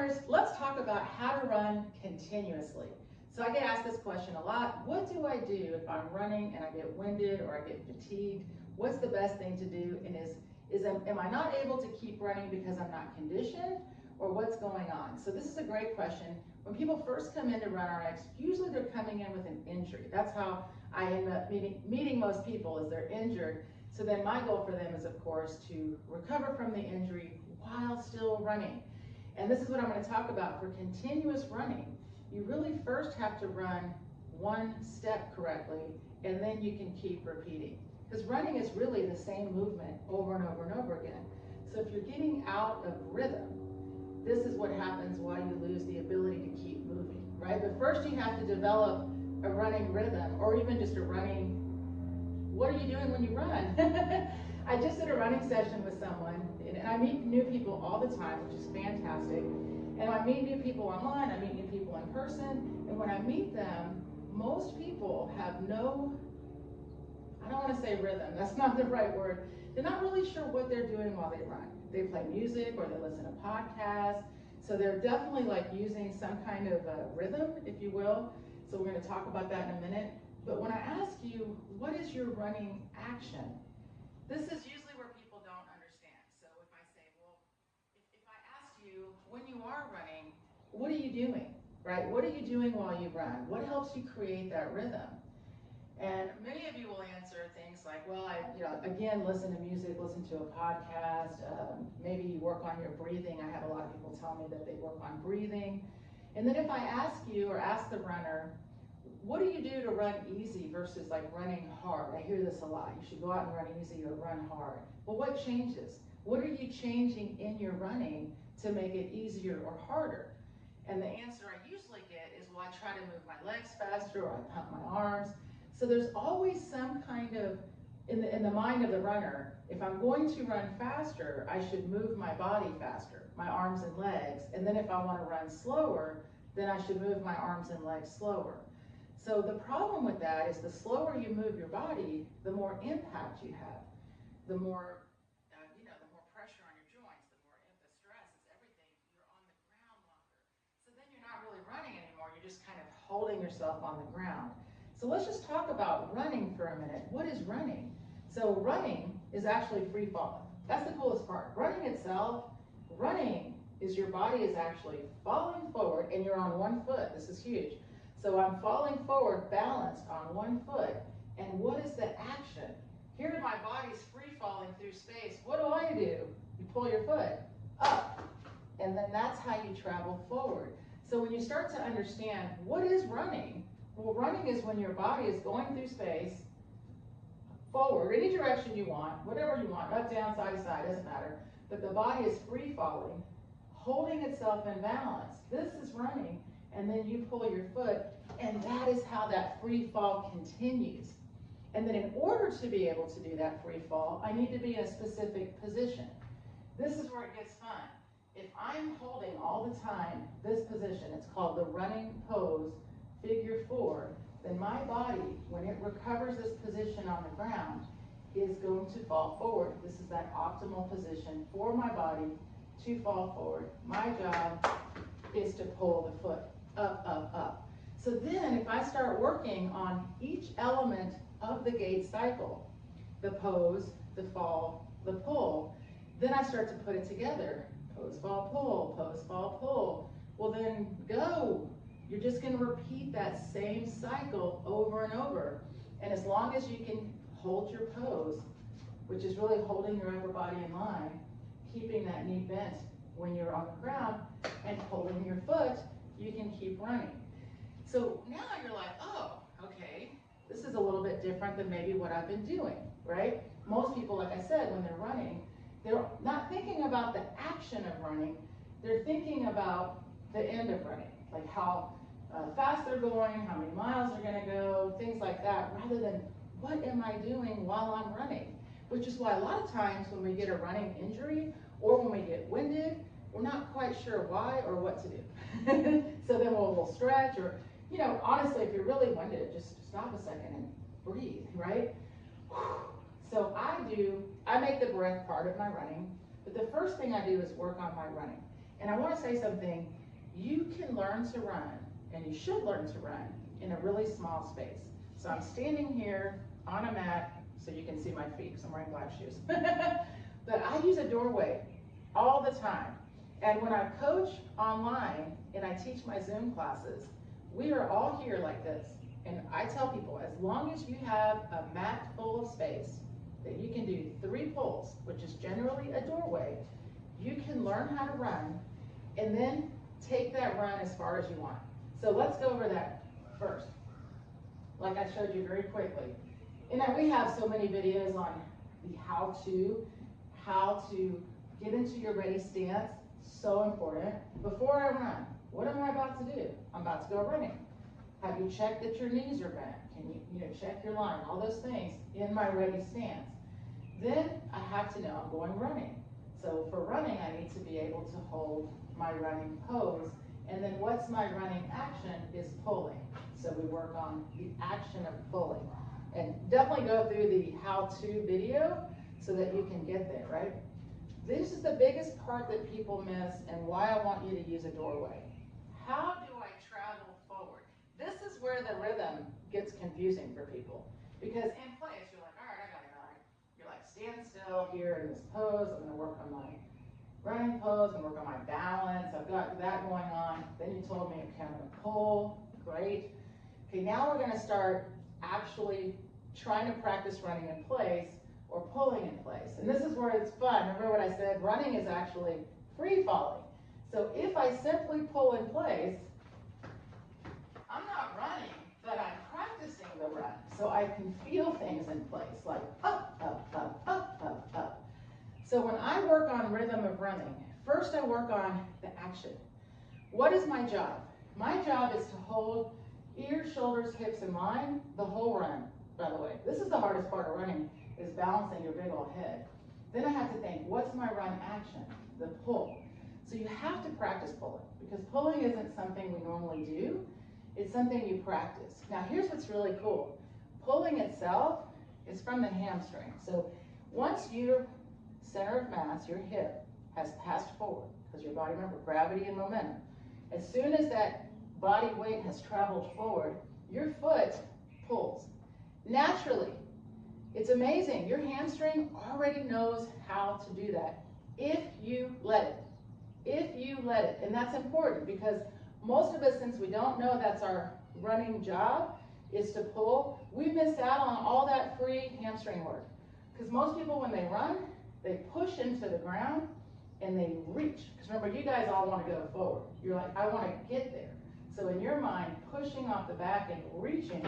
runners, let's talk about how to run continuously. So I get asked this question a lot. What do I do if I'm running and I get winded or I get fatigued? What's the best thing to do? And am I not able to keep running because I'm not conditioned, or what's going on? So this is a great question. When people first come into RunRX, usually they're coming in with an injury. That's how I end up meeting most people, is they're injured. So then my goal for them is, of course, to recover from the injury while still running. And this is what I'm going to talk about. For continuous running, you really first have to run one step correctly, and then you can keep repeating. Because running is really the same movement over and over and over again. So if you're getting out of rhythm, this is what happens why you lose the ability to keep moving, right? But first you have to develop a running rhythm, or even just a running, what are you doing when you run? I just did a running session with someone, and I meet new people all the time, which is fantastic. And I meet new people online, I meet new people in person, and when I meet them, most people have no, I don't want to say rhythm, that's not the right word. They're not really sure what they're doing while they run. They play music or they listen to podcasts. So they're definitely like using some kind of rhythm, if you will. So we're going to talk about that in a minute. But when I ask you, what is your running action? This is usually where people don't understand. So if I say, well, if I asked you, when you are running, what are you doing, right? What are you doing while you run? What helps you create that rhythm? And many of you will answer things like, well, I again, listen to music, listen to a podcast, maybe you work on your breathing. I have a lot of people tell me that they work on breathing. And then if I ask you or ask the runner, what do you do to run easy versus like running hard? I hear this a lot. You should go out and run easy or run hard. Well, what changes? What are you changing in your running to make it easier or harder? And the answer I usually get is, well, I try to move my legs faster, or I pump my arms. So there's always some kind of, in the mind of the runner, if I'm going to run faster, I should move my body faster, my arms and legs. And then if I want to run slower, then I should move my arms and legs slower. So the problem with that is the slower you move your body, the more impact you have, the more, the more pressure on your joints, the more the stress is everything. You're on the ground longer. So then you're not really running anymore. You're just kind of holding yourself on the ground. So let's just talk about running for a minute. What is running? So running is actually free falling. That's the coolest part. Running itself, running is your body is actually falling forward and you're on one foot. This is huge. So I'm falling forward, balanced on one foot. And what is the action? Here my body's free falling through space. What do? You pull your foot up. And then that's how you travel forward. So when you start to understand what is running, well, running is when your body is going through space, forward, any direction you want, whatever you want, up, down, side to side, doesn't matter. But the body is free falling, holding itself in balance. This is running, and then you pull your foot, and that is how that free fall continues. And then in order to be able to do that free fall, I need to be in a specific position. This is where it gets fun. If I'm holding all the time this position, it's called the running pose, figure 4, then my body, when it recovers this position on the ground, is going to fall forward. This is that optimal position for my body to fall forward. My job is to pull the foot up, up, up. So then if I start working on each element of the gait cycle, the pose, the fall, the pull, then I start to put it together. Pose, fall, pull, pose, fall, pull. Well then go. You're just going to repeat that same cycle over and over. And as long as you can hold your pose, which is really holding your upper body in line, keeping that knee bent when you're on the ground, and holding your foot, you can keep running. So now you're like, oh, okay, this is a little bit different than maybe what I've been doing, right? Most people, like I said, when they're running, they're not thinking about the action of running, they're thinking about the end of running, like how fast they're going, how many miles they're going to go, things like that, rather than what am I doing while I'm running? Which is why a lot of times when we get a running injury or when we get winded, we're not quite sure why or what to do. So then we'll stretch, or, honestly, if you're really winded, just stop a second and breathe, right? So I make the breath part of my running, but the first thing I do is work on my running. And I want to say something, you can learn to run, and you should learn to run in a really small space. So I'm standing here on a mat, so you can see my feet, because I'm wearing black shoes. But I use a doorway all the time. And when I coach online and I teach my Zoom classes, we are all here like this. And I tell people, as long as you have a mat full of space, that you can do 3 pulls, which is generally a doorway, you can learn how to run and then take that run as far as you want. So let's go over that first, like I showed you very quickly. And we have so many videos on the how to get into your ready stance, so important. Before I run, what am I about to do? I'm about to go running. Have you checked that your knees are bent? Can you check your line? All those things in my ready stance. Then I have to know I'm going running. So for running, I need to be able to hold my running pose. And then what's my running action is pulling. So we work on the action of pulling. And definitely go through the how-to video so that you can get there, right? This is the biggest part that people miss and why I want you to use a doorway. How do I travel forward? This is where the rhythm gets confusing for people. Because in place, you're like, all right, I got it, all right. You're like, stand still here in this pose. I'm gonna work on my running pose and work on my balance. I've got that going on. Then you told me, okay, I'm gonna pull, great. Okay, now we're gonna start actually trying to practice running in place or pulling in place. And this is where it's fun. Remember what I said? Running is actually free falling. So if I simply pull in place, I'm not running, but I'm practicing the run. So I can feel things in place, like up, up, up, up, up, up. So when I work on rhythm of running, first I work on the action. What is my job? My job is to hold ears, shoulders, hips in line the whole run, by the way. This is the hardest part of running, is balancing your big old head. Then I have to think, what's my run action? The pull. So you have to practice pulling, because pulling isn't something we normally do. It's something you practice. Now here's what's really cool. Pulling itself is from the hamstring. So once your center of mass, your hip, has passed forward, because your body, remember, gravity and momentum. As soon as that body weight has traveled forward, your foot pulls. Naturally, it's amazing. Your hamstring already knows how to do that if you let it. If you let it. And that's important, because most of us, since we don't know that's our running job, is to pull, we miss out on all that free hamstring work. Because most people, when they run, they push into the ground and they reach. Because remember, you guys all want to go forward. You're like, I want to get there. So in your mind, pushing off the back and reaching,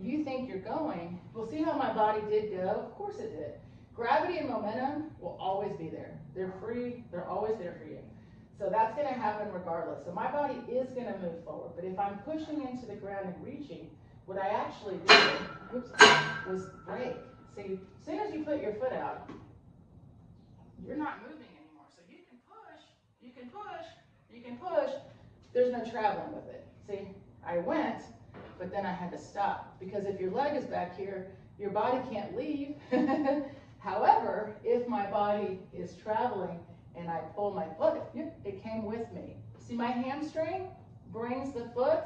you think you're going. Well, see how my body did go? Of course it did. Gravity and momentum will always be there. They're free. They're always there for you. So that's going to happen regardless. So my body is going to move forward. But if I'm pushing into the ground and reaching, what I actually did was break. See, as soon as you put your foot out, you're not moving anymore. So you can push, you can push, you can push. There's no traveling with it. See, I went, but then I had to stop. Because if your leg is back here, your body can't leave. However, if my body is traveling and I pull my foot, it came with me. See, my hamstring brings the foot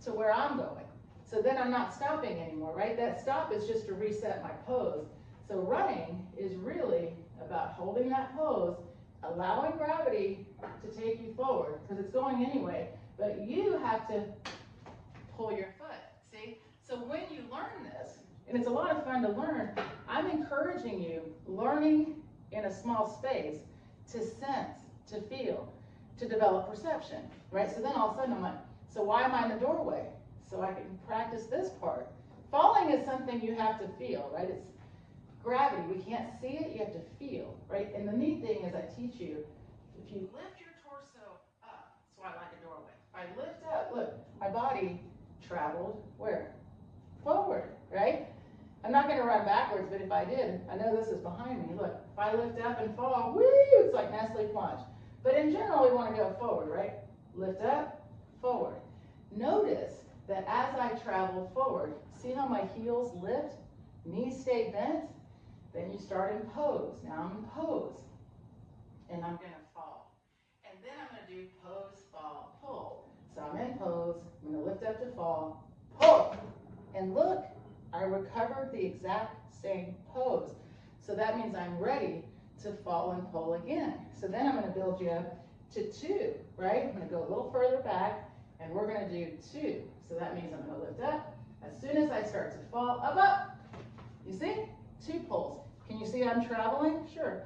to where I'm going. So then I'm not stopping anymore, right? That stop is just to reset my pose. So running is really about holding that pose, allowing gravity to take you forward, because it's going anyway, but you have to pull your foot, see? So when you learn this, and it's a lot of fun to learn, I'm encouraging you, learning in a small space, to sense, to feel, to develop perception, right? So then all of a sudden I'm like, so why am I in the doorway? So I can practice this part. Falling is something you have to feel, right? It's gravity. We can't see it, you have to feel, right? And the neat thing is I teach you, if you lift your torso up, that's why I like a doorway. If I lift up, look, my body traveled where? Forward, right? I'm not going to run backwards, but if I did, I know this is behind me. Look, if I lift up and fall, woo, it's like Nestle plunge. But in general, we want to go forward, right? Lift up, forward. Notice that as I travel forward, see how my heels lift, knees stay bent? Then you start in pose. Now I'm in pose, and I'm going to fall. pose, fall, pull. So I'm in pose, I'm gonna lift up to fall, pull. And look, I recovered the exact same pose. So that means I'm ready to fall and pull again. So then I'm gonna build you up to 2, right? I'm gonna go a little further back and we're gonna do 2. So that means I'm gonna lift up. As soon as I start to fall, up, up. You see? 2 pulls. Can you see I'm traveling? Sure.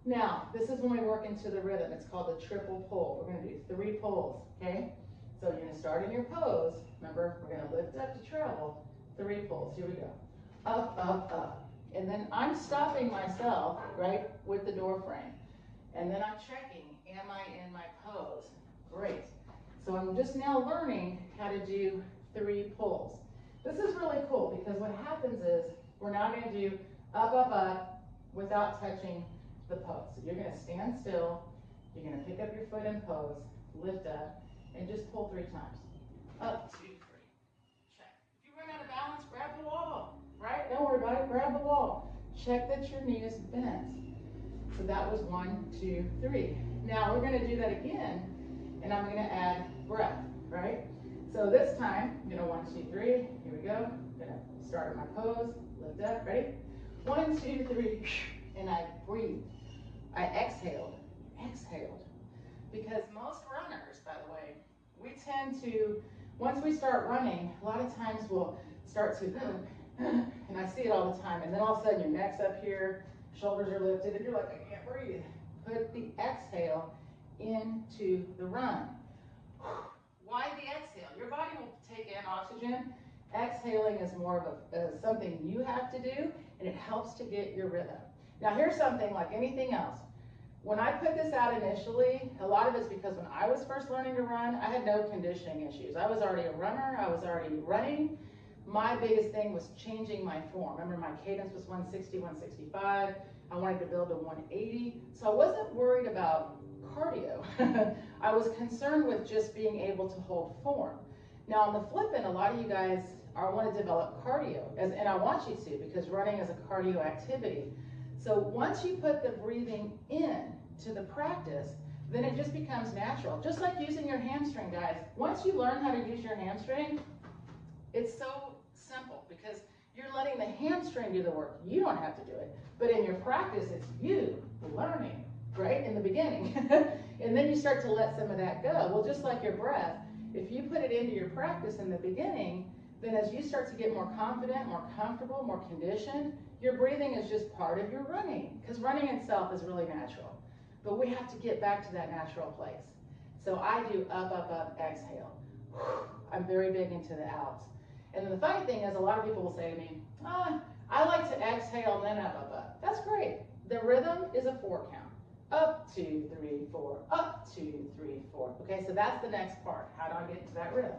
Now, this is when we work into the rhythm. It's called the triple pull. We're gonna do 3 pulls, okay? So you're gonna start in your pose. Remember, we're gonna lift up to travel. 3 pulls, here we go. Up, up, up. And then I'm stopping myself, right, with the door frame. And then I'm checking, am I in my pose? Great. So I'm just now learning how to do 3 pulls. This is really cool because what happens is we're now going to do up, up, up without touching the pose. So you're going to stand still, you're going to pick up your foot in pose, lift up, and just pull 3 times. Up, 2, 3. Check. If you run out of balance, grab the wall, right? Don't worry about it, grab the wall. Check that your knee is bent. So that was 1, 2, 3. Now we're going to do that again, and I'm going to add breath, right? So this time, 1, 2, 3. Here we go. I'm going to start my pose, lift up, ready? 1, 2, 3, and I breathed. I exhaled, because most runners, by the way, we tend to, once we start running, a lot of times we'll start to, and I see it all the time, and then all of a sudden your neck's up here, shoulders are lifted, and you're like, I can't breathe. Put the exhale into the run. Why the exhale? Your body will take in oxygen. Exhaling is more of something you have to do, and it helps to get your rhythm. Now here's something like anything else. When I put this out initially, a lot of it's because when I was first learning to run, I had no conditioning issues. I was already a runner, I was already running. My biggest thing was changing my form. Remember, my cadence was 160, 165. I wanted to build to 180. So I wasn't worried about cardio. I was concerned with just being able to hold form. Now on the flip end, a lot of you guys want to develop cardio, and I want you to, because running is a cardio activity. So once you put the breathing in to the practice, then it just becomes natural. Just like using your hamstring, guys. Once you learn how to use your hamstring, it's so simple because you're letting the hamstring do the work. You don't have to do it. But in your practice, it's you learning, right, in the beginning. And then you start to let some of that go. Well, just like your breath, if you put it into your practice in the beginning, then as you start to get more confident, more comfortable, more conditioned, your breathing is just part of your running, because running itself is really natural. But we have to get back to that natural place. So I do up, up, up, exhale. I'm very big into the outs. And then the funny thing is, a lot of people will say to me, I like to exhale and then up, up, up. That's great. The rhythm is a 4 count. Up, 2, 3, 4, up, 2, 3, 4. Okay, so that's the next part. How do I get into that rhythm?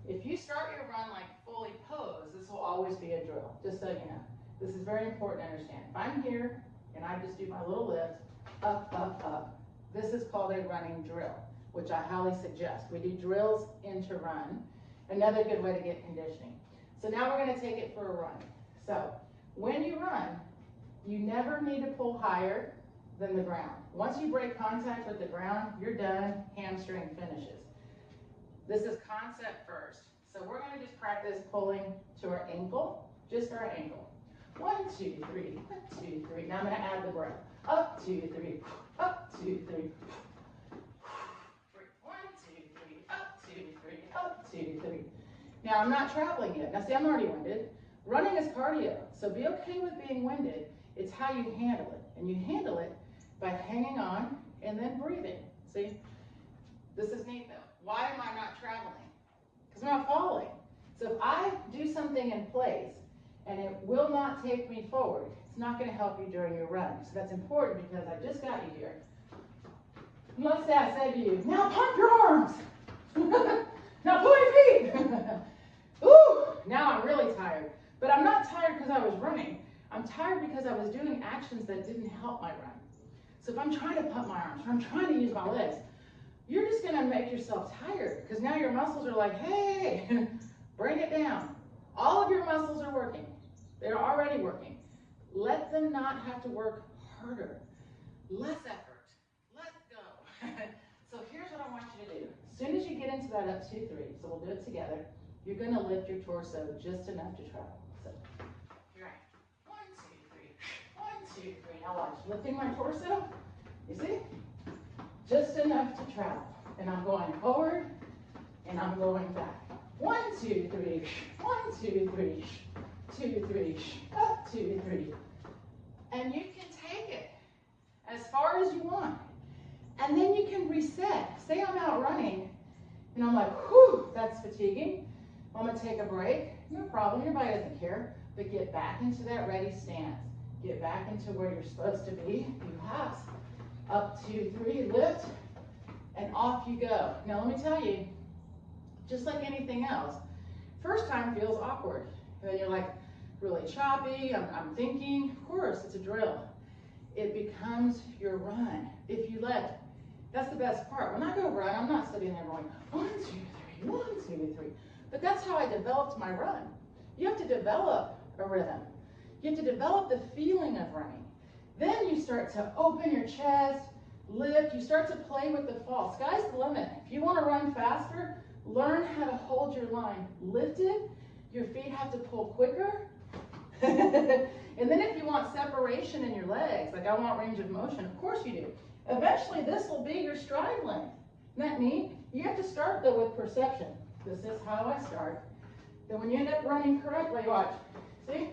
If you start your run like fully posed, this will always be a drill, just so you know. This is very important to understand. If I'm here and I just do my little lift, up, up, up, this is called a running drill, which I highly suggest. We do drills into run. Another good way to get conditioning. So now we're going to take it for a run. So when you run, you never need to pull higher than the ground. Once you break contact with the ground, you're done, hamstring finishes. This is concept first. So we're going to just practice pulling to our ankle, just our ankle. 1, 2, 3, 1, 2, 3. Now I'm going to add the breath. Up, 2, 3, up, 2, 3. 1, 2, 3, up, 2, 3, up, 2, 3. Now I'm not traveling yet. Now see, I'm already winded. Running is cardio, so be okay with being winded. It's how you handle it. And you handle it by hanging on and then breathing. See? This is neat though. Why am I not traveling? Because I'm not falling. So if I do something in place and it will not take me forward, it's not going to help you during your run. So that's important because I just got you here. Let's say I said to you, now pump your arms. Now pull your feet. Ooh, now I'm really tired. But I'm not tired because I was running. I'm tired because I was doing actions that didn't help my run. So if I'm trying to pump my arms, or I'm trying to use my legs, you're just going to make yourself tired because now your muscles are like, hey, bring it down. All of your muscles are working. They're already working. Let them not have to work harder. Less effort. Let go. So here you to do, as soon as you get into that up 2, 3, so we'll do it together, you're gonna lift your torso just enough to travel. So, you're right. 1, 2, 3, 1, 2, 3. Now watch, lifting my torso, you see? Just enough to travel. And I'm going forward, and I'm going back. 1, 2, 3, 1, 2, 3, 2, 3, up, 2, 3. And you can take it as far as you want. And then you can reset. Say I'm out running, and I'm like, whew, that's fatiguing. I'm gonna take a break. No problem, your body doesn't care. But get back into that ready stance. Get back into where you're supposed to be. You hops. Up, 2, 3, lift, and off you go. Now let me tell you, just like anything else, first time feels awkward. And then you're like really choppy, I'm thinking, of course, it's a drill. It becomes your run. If you let, that's the best part. When I go run, I'm not sitting there going, 1, 2, 3, 1, 2, 3. But that's how I developed my run. You have to develop a rhythm. You have to develop the feeling of running. Then you start to open your chest, lift, you start to play with the fall. Sky's the limit. If you want to run faster, learn how to hold your line lifted. Your feet have to pull quicker. And then if you want separation in your legs, like I want range of motion, of course you do. Eventually this will be your stride length. Isn't that neat? You have to start though with perception. This is how I start. Then when you end up running correctly, watch, see?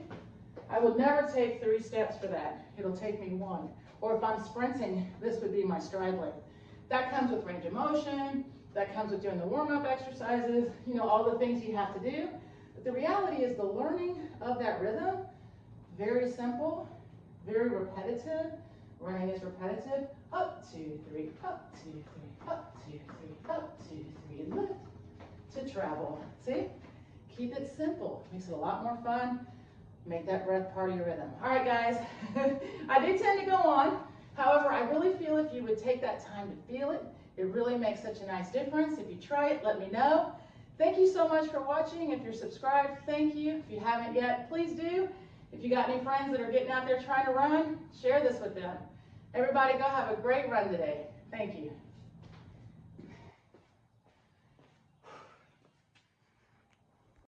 I would never take 3 steps for that. It'll take me 1. Or if I'm sprinting, this would be my stride length. That comes with range of motion. That comes with doing the warm-up exercises, you know, all the things you have to do. But the reality is the learning of that rhythm, very simple, very repetitive. Running is repetitive. Up, 2, 3, up, 2, 3, up, 2, 3, up, 2, 3, and lift to travel. See? Keep it simple. Makes it a lot more fun. Make that breath part of your rhythm. All right, guys. I do tend to go on. However, I really feel if you would take that time to feel it, it really makes such a nice difference. If you try it, let me know. Thank you so much for watching. If you're subscribed, thank you. If you haven't yet, please do. If you got any friends that are getting out there trying to run, share this with them. Everybody go have a great run today. Thank you.